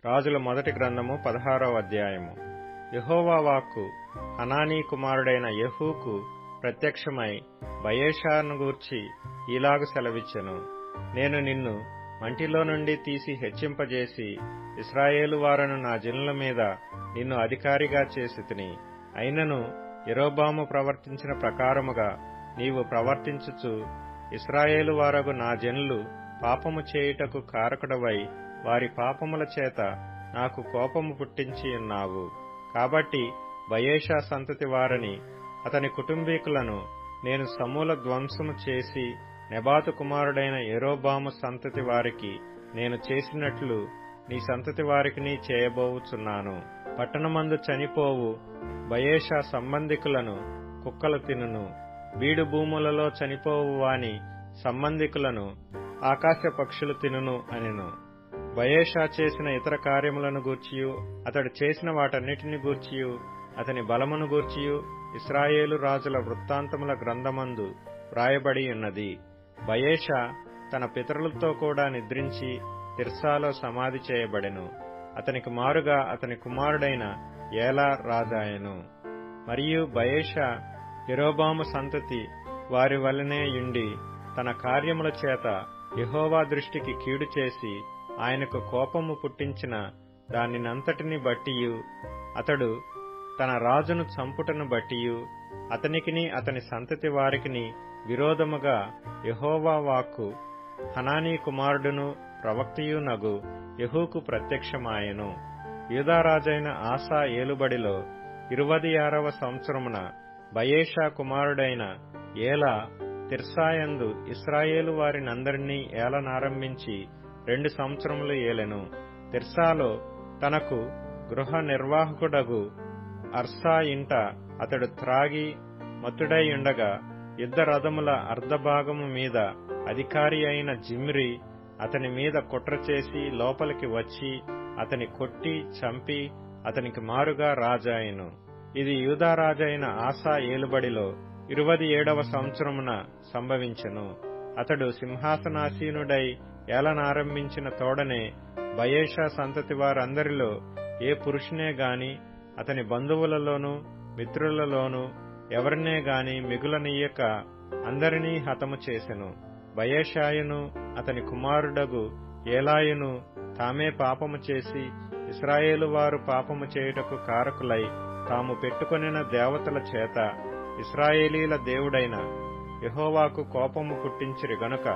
రాజుల మొదటి గ్రంథము 16వ అధ్యాయము. యెహోవా వాక్కు హనానీ కుమారుడైన యెహూకు ప్రత్యక్షమై బయెషాను గూర్చి ఈలాగు సెలవిచ్చెను. నేను నిన్ను మంటిలో నుండి తీసి హెచ్చింపజేసి ఇశ్రాయేలు వారను నా జనుల మీద నిన్ను అధికారిగా చేసితిని. అయినను యరొబాము ప్రవర్తించిన ప్రకారముగా నీవు ప్రవర్తించుచు ఇశ్రాయేలు వారగు నా జనులు పాపము చేయుటకు కారకుడవై వారి పాపముల చేత నాకు కోపము పుట్టించి ఉన్నావు. కాబట్టి బయెషా సంతతి వారని అతని కుటుంబీకులను నేను సమూల ధ్వంసము చేసి నెబాతు కుమారుడైన యరొబాము సంతతి వారికి నేను చేసినట్లు నీ సంతతి వారికి చేయబోవుచున్నాను. పట్టణమందు చనిపోవు బయెషా సంబంధికులను కుక్కలు తినును. బీడు భూములలో చనిపోవు వాని సంబంధికులను ఆకాశ పక్షులు తినును అనెను. బయెషా చేసిన ఇతర కార్యములను గూర్చియు అతడు చేసిన వాటన్నిటిని గూర్చియు అతని బలమును గూర్చియు ఇశ్రాయేలు రాజుల వృత్తాంతముల గ్రంథమందు వ్రాయబడి ఉన్నది. బయెషా తన పితరులతో కూడా నిద్రించి తిర్సాలో సమాధి చేయబడెను. అతనికి మారుగా అతని కుమారుడైన ఏలా రాజాయెను. మరియు బయెషా యరొబాము సంతతి వారి వలనే యుండి తన కార్యముల చేత యెహోవా దృష్టికి కీడు చేసి ఆయనకు కోపము పుట్టించిన దానినంతటిని బట్టియు అతడు తన రాజును చంపుటను బట్టియు అతనికిని అతని సంతతి వారికిని విరోధముగా యెహోవా వాక్కు హనానీ కుమారుడును ప్రవక్తయునగు యెహూకు ప్రత్యక్షమాయెను. యూదారాజైన ఆసా ఏలుబడిలో 26వ సంవత్సరమున బయెషా కుమారుడైన ఏలా తిర్సాయందు ఇశ్రాయేలు వారినందరినీ ఏలనారంభించి 2 సంవత్సరములు ఏలెను. తిర్సాలో తనకు గృహ నిర్వాహకుడగు అర్సా ఇంట అతడు త్రాగి మత్తుడై ఉండగా యుద్ధ రథముల అర్ధభాగము మీద అధికారి అయిన జిమ్రీ అతని మీద కుట్ర చేసి లోపలికి వచ్చి అతని కొట్టి చంపి అతనికి మారుగా రాజాయెను. ఇది యూదారాజైన ఆసా ఏలుబడిలో 27వ సంవత్సరమున సంభవించెను. అతడు సింహాసనాసీనుడై ఏలనారంభించిన తోడనే బయెషా సంతతి వారందరిలో ఏ పురుషునే గాని అతని బంధువులలోనూ మిత్రులలోనూ ఎవరినే గాని మిగులనీయక అందరినీ హతము చేసెను. బయెషాయును అతని కుమారుడగు ఏలాయును తామే పాపము చేసి ఇశ్రాయేలు వారు పాపము చేయుటకు కారకులై తాము పెట్టుకొనిన దేవతల చేత ఇశ్రాయేలీల దేవుడైన యెహోవాకు కోపము పుట్టించిరి గనుక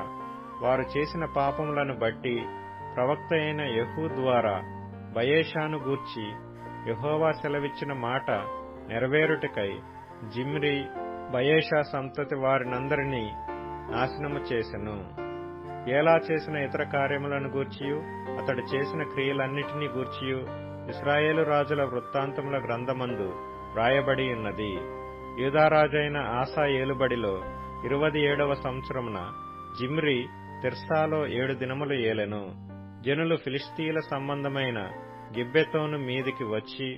వారు చేసిన పాపములను బట్టి ప్రవక్త అయిన యెహూ ద్వారా బయెషాను గూర్చి యెహోవా సెలవిచ్చిన మాట నెరవేరుటకై జిమ్రీ బయెషా సంతతి వారినందరినీ నాశనము చేసెను. ఏలా చేసిన ఇతర కార్యములను గూర్చియు అతడు చేసిన క్రియలన్నిటినీ గూర్చియు ఇశ్రాయేలు రాజుల వృత్తాంతముల గ్రంథమందు వ్రాయబడి ఉన్నది. యూదారాజైన ఆసా ఏలుబడిలో 27వ సంవత్సరమున జిమ్రీ తిర్సాలో 7 దినములు ఏలెను. జనులు ఫిలిష్తీయుల సంబంధమైన గిబ్బెతోను మీదికి వచ్చి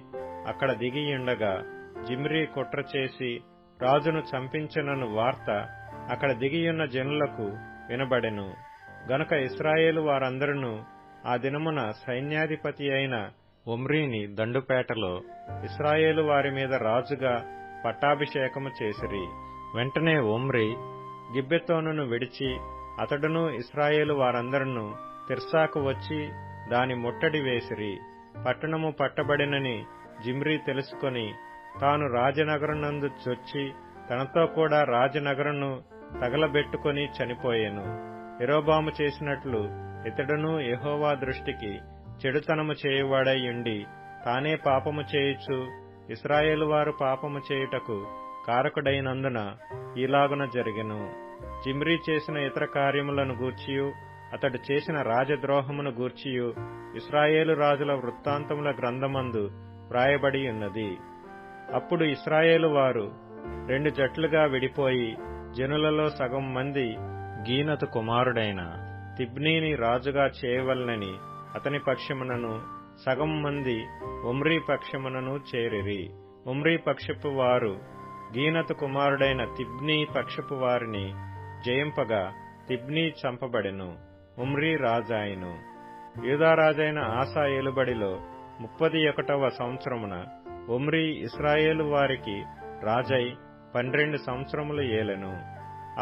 అక్కడ దిగియుండగా జిమ్రీ కుట్ర చేసి రాజును చంపించెనను వార్త అక్కడ దిగియున్న జనులకు వినబడెను. గనుక ఇశ్రాయేలు వారందరూ ఆ దినమున సైన్యాధిపతి అయిన ఒమ్రీని దండుపేటలో ఇశ్రాయేలు వారి మీద రాజుగా పట్టాభిషేకము చేసిరి. వెంటనే ఒమ్రీ గిబ్బెతోనును విడిచి అతడును ఇశ్రాయేలు వారందరూ తిర్సాకు వచ్చి దాని ముట్టడి వేసిరి. పట్టణము పట్టబడినని జిమ్రీ తెలుసుకొని తాను రాజనగరునందు చొచ్చి తనతో కూడా రాజనగరును తగలబెట్టుకొని చనిపోయెను. యరొబాము చేసినట్లు ఇతడును యెహోవా దృష్టికి చెడుతనము చేయువాడై ఉండి తానే పాపము చేయుచు ఇశ్రాయేలు వారు పాపము చేయుటకు కారకుడైనందున ఈలాగున జరిగెను. జిమ్రీ చేసిన ఇతర కార్యములను గూర్చియు అతడు చేసిన రాజద్రోహమును గూర్చియు ఇశ్రాయేలు రాజుల వృత్తాంతముల గ్రంథమందు వ్రాయబడి ఉన్నది. అప్పుడు ఇశ్రాయేలు వారు 2 జట్లుగా విడిపోయి జనులలో సగం మంది గీనతు కుమారుడైన తిబ్నీని రాజుగా చేయవలనని అతని పక్షమునను సగం మంది ఒమ్రీ పక్షమునను చేరిరి. ఒమ్రీ పక్షపు వారు గీనతు కుమారుడైన తిబ్నీ పక్షపు వారిని జయింపగా తిబ్నీ చంపబడెను. ఒమ్రీ రాజాయెను. యూదారాజైన ఆసా ఏలుబడిలో 31వ సంవత్సరమున ఒమ్రీ ఇశ్రాయేలు వారికి రాజై 12 సంవత్సరములు ఏలెను.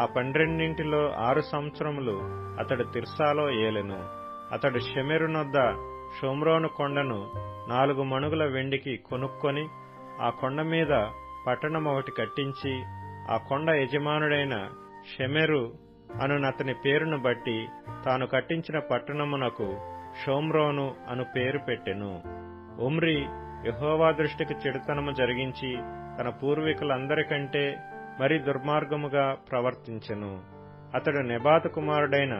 ఆ 12 6 సంవత్సరములు అతడు తిర్సాలో ఏలెను. అతడు షెమెరునొద్ద షోమ్రోను కొండను 4 మణుగుల వెండికి కొనుక్కొని ఆ కొండ మీద పట్టణమొకటి కట్టించి ఆ కొండ యజమానుడైన షెమెరు అనునతని పేరును బట్టి తాను కట్టించిన పట్టణమునకు షోమ్రోను అను పేరు పెట్టెను. ఒమ్రీ యెహోవా దృష్టికి చెడుతనము జరిగించి తన పూర్వీకులందరికంటే మరి దుర్మార్గముగా ప్రవర్తించెను. అతడు నెబాతు కుమారుడైన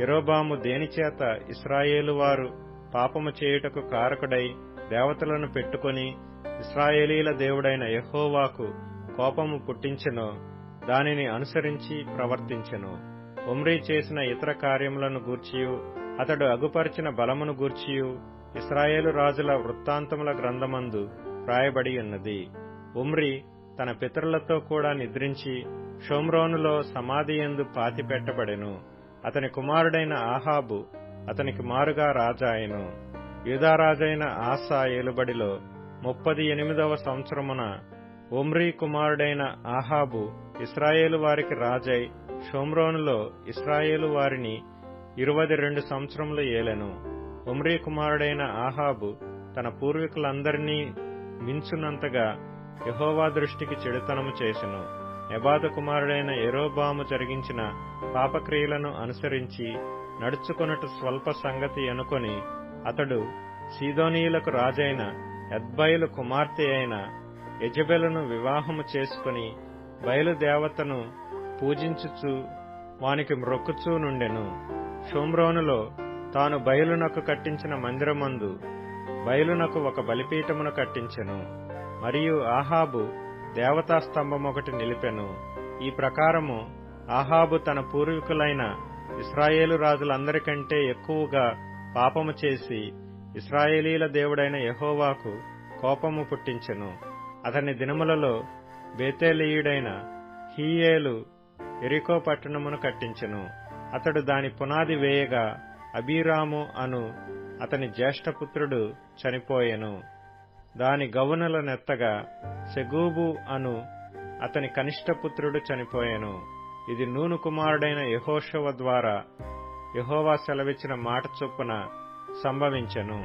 యెరోబాము దేనిచేత ఇశ్రాయేలు వారు పాపము చేయుటకు కారకుడై దేవతలను పెట్టుకొని ఇశ్రాయేలీల దేవుడైన యెహోవాకు కోపము పుట్టించెనో దానిని అనుసరించి ప్రవర్తించెను. ఒమ్రీ చేసిన ఇతర కార్యములను గూర్చియు అతడు అగుపరిచిన బలమును గూర్చియు ఇశ్రాయేలు రాజుల వృత్తాంతముల గ్రంథమందు వ్రాయబడి ఉన్నది. ఒమ్రీ తన పితరులతో కూడా నిద్రించి షోమ్రోనులో సమాధియందు పాతిపెట్టబడెను. అతని కుమారుడైన ఆహాబు అతనికి మారుగా రాజాయెను. యూదారాజైన ఆసా ఏలుబడిలో 38వ సంవత్సరమున ఒమ్రీ కుమారుడైన ఆహాబు ఇశ్రాయేలు వారికి రాజై షోమ్రోనులో ఇశ్రాయేలు వారిని 22 సంవత్సరములు ఏలెను. ఒమ్రీ కుమారుడైన ఆహాబు తన పూర్వీకులందరినీ మించునంతగా యెహోవా దృష్టికి చెడుతనము చేసెను. నెబాతు కుమారుడైన యెరోబాము జరిగించిన పాపక్రియలను అనుసరించి నడుచుకొనుట స్వల్ప సంగతి అనుకొని అతడు సీదోనీయులకు రాజైన ఎద్బయలు కుమార్తె అయిన యెజెబెలును వివాహము చేసుకుని బయలుదేవతను పూజించుచు వానికి మ్రొక్కుచూ నుండెను. షోమ్రోనులో తాను బయలునకు కట్టించిన మందిరమందు బయలునకు ఒక బలిపీఠమును కట్టించెను. మరియు ఆహాబు దేవతా స్తంభమొకటి నిలిపెను. ఈ ప్రకారము ఆహాబు తన పూర్వీకులైన ఇశ్రాయేలు రాజులందరికంటే ఎక్కువగా పాపము చేసి ఇశ్రాయేలీల దేవుడైన యెహోవాకు కోపము పుట్టించెను. అతని దినములలో బేతేలీయుడైన హీయేలు యెరికో పట్టణమును కట్టించెను. అతడు దాని పునాది వేయగా అబీరాము అను అతని జ్యేష్ఠపుత్రుడు చనిపోయెను. దాని గవునుల నెత్తగా సెగూబు అను అతని కనిష్ఠపుత్రుడు చనిపోయెను. ఇది నూను కుమారుడైన యెహోషువ ద్వారా యెహోవా సెలవిచ్చిన మాట చొప్పున సంభవించెను.